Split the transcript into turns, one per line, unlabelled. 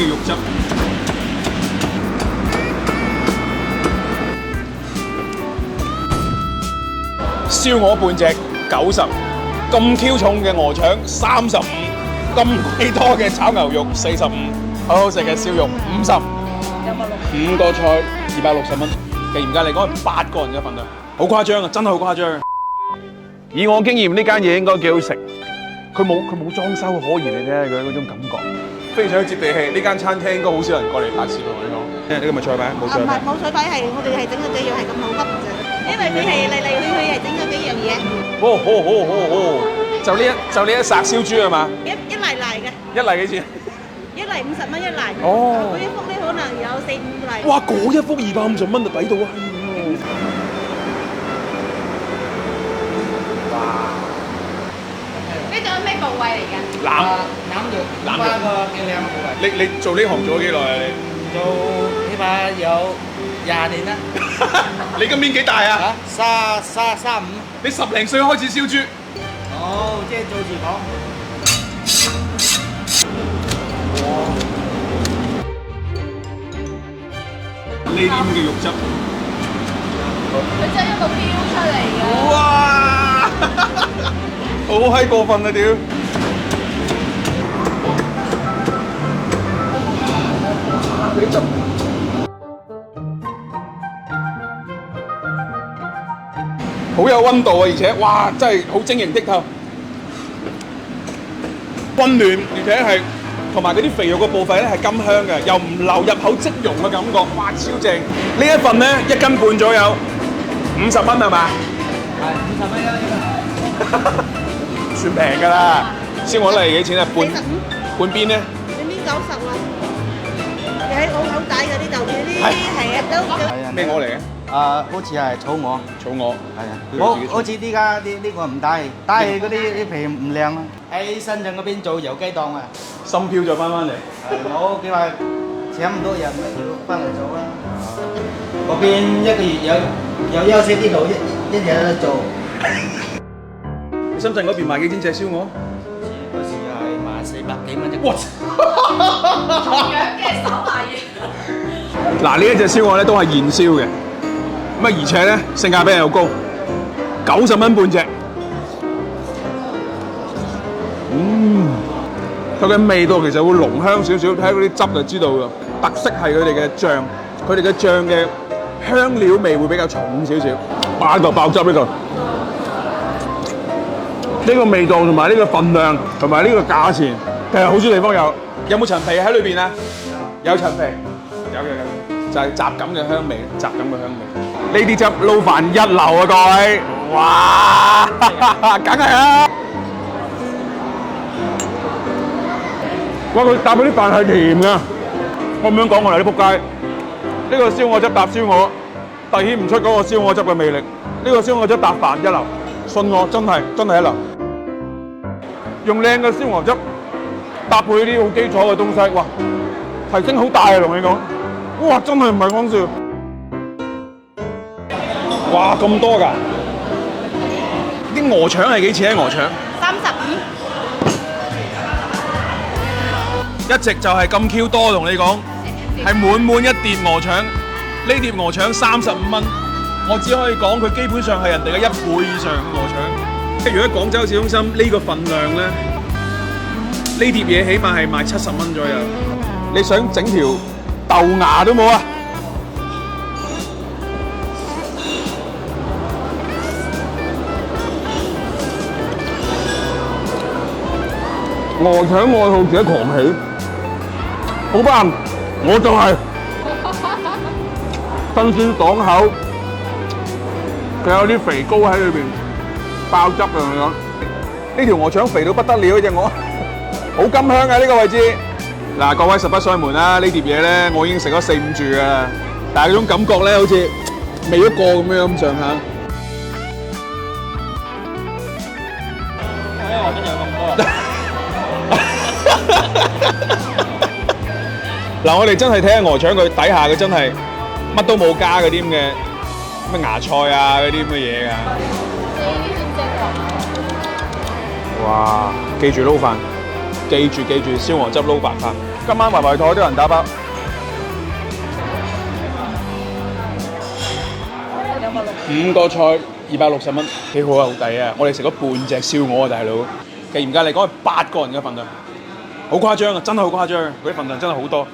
嘅肉汁。燒鵝半隻90，咁 Q 重嘅鵝腸35，咁鬼多嘅炒牛肉45，好好食嘅燒肉50，
有冇
5個菜260蚊。嚴格嚟講係8個人嘅份量，好誇張啊！真係好誇張。以我經驗，呢間嘢應該幾好食。佢冇裝修可言，你睇下佢嗰種感覺，非常接地氣。呢間餐廳應該好少人過嚟拍攝喎，你講。呢個咪菜牌，冇菜牌。
冇水牌係我哋係整咗幾樣係咁好屈啫，因為佢係嚟嚟去去係整咗幾樣嘢。
就呢一剎燒豬係嘛？
一嚟嘅。
一嚟幾錢？
一嚟50蚊一嚟。
哦。
嗰一幅咧可能有4、5嚟。
哇！嗰一幅250蚊就抵到啊！
呢種咩部位嚟㗎？
腩肉個幾靚嘅部位。
你做呢行做咗幾耐啊？你
做起碼有20年啦。
你今年幾大啊？
啊，35。
你10零歲開始燒豬。
哦，即係做廚房。
呢啲咁嘅肉汁。
佢真係一路飆出嚟㗎。
哇！好閪過分啊屌！好有溫度啊，而且哇，真係好晶瑩剔透，溫暖，而且係同埋嗰啲肥肉嘅部分咧係甘香嘅，又唔流入口即溶嘅感覺，哇，超正！呢一份咧1斤半左右，50蚊係嘛？
係50蚊一個。
算平㗎啦，燒鵝嚟幾錢啊？半邊咧？
半邊90啊！你喺好抵嘅呢度，呢啲係啊都。
咩鵝嚟嘅？
好似係草鵝。
草鵝。
係啊。好似呢家呢個唔帶嗰啲皮唔靚啊。喺深圳嗰邊做油雞檔啊。
深漂再翻嚟。
我佢話請唔到人，咪要翻嚟做啦。嗰邊1個月有休息，呢度一日喺度做。
深圳嗰邊賣幾錢隻燒鵝？
嗰時係賣400幾蚊一個。
哇！
同樣嘅手藝嘢。
嗱，呢一隻燒鵝咧都係現燒嘅，咁啊而且咧性價比又高，90蚊半隻。佢嘅味道其實會濃香少少，睇嗰啲汁就知道㗎。特色係佢哋嘅醬，佢哋嘅醬嘅香料味會比較重少少。哇！喺度爆汁呢度。呢個味道同埋呢個份量同埋呢個價錢，其實好少地方有。有冇陳皮喺裏邊啊？有陳皮，有，就係雜感嘅香味，雜感嘅香味。呢啲汁撈飯一流啊，各位！哇，梗係啦！哇，佢搭嗰啲飯係甜㗎。我唔想講我哋啲仆街，呢個燒鵝汁搭燒鵝，凸顯唔出嗰個燒鵝汁嘅魅力。呢個燒鵝汁搭飯一流，信我，真係一流。用靚嘅燒鵝汁搭配啲好基礎嘅東西，哇，提升好大啊！同你講，哇，真係唔係講笑。哇，咁多㗎！啲鵝腸係幾錢啊？鵝腸
35。
一直就係咁 Q 多，同你講，係滿一碟鵝腸。呢碟鵝腸35蚊，我只可以講佢基本上係人哋嘅1倍以上嘅鵝腸。如果喺廣州市中心呢個份量咧，呢碟嘢起碼係賣70蚊左右。你想整條豆芽都冇啊！鵝腸愛好者狂喜，好棒！我就係新鮮爽口，佢有啲肥膏喺裏邊。爆汁啊！同你講，呢條鵝腸肥到不得了，呢隻鵝好甘香啊！呢個位置嗱，各位實不相瞞啦，呢碟嘢咧我已經食咗4、5注㗎啦，但係嗰種感覺咧好似未一個咁樣咁上下。
我邊有咁多？
嗱，我哋真係睇下鵝腸佢底下佢真係乜都冇加嗰啲咁嘅咩芽菜啊嗰啲咁嘅嘢㗎。哇！記住撈飯，記住燒鵝汁撈白飯。今晚圍台都有人打包。5個菜260蚊，幾好啊，好抵啊！我哋食咗半隻燒鵝啊，大佬。其實嚴格嚟講係8個人嘅份量，好誇張啊！真係好誇張，嗰啲份量真係好多。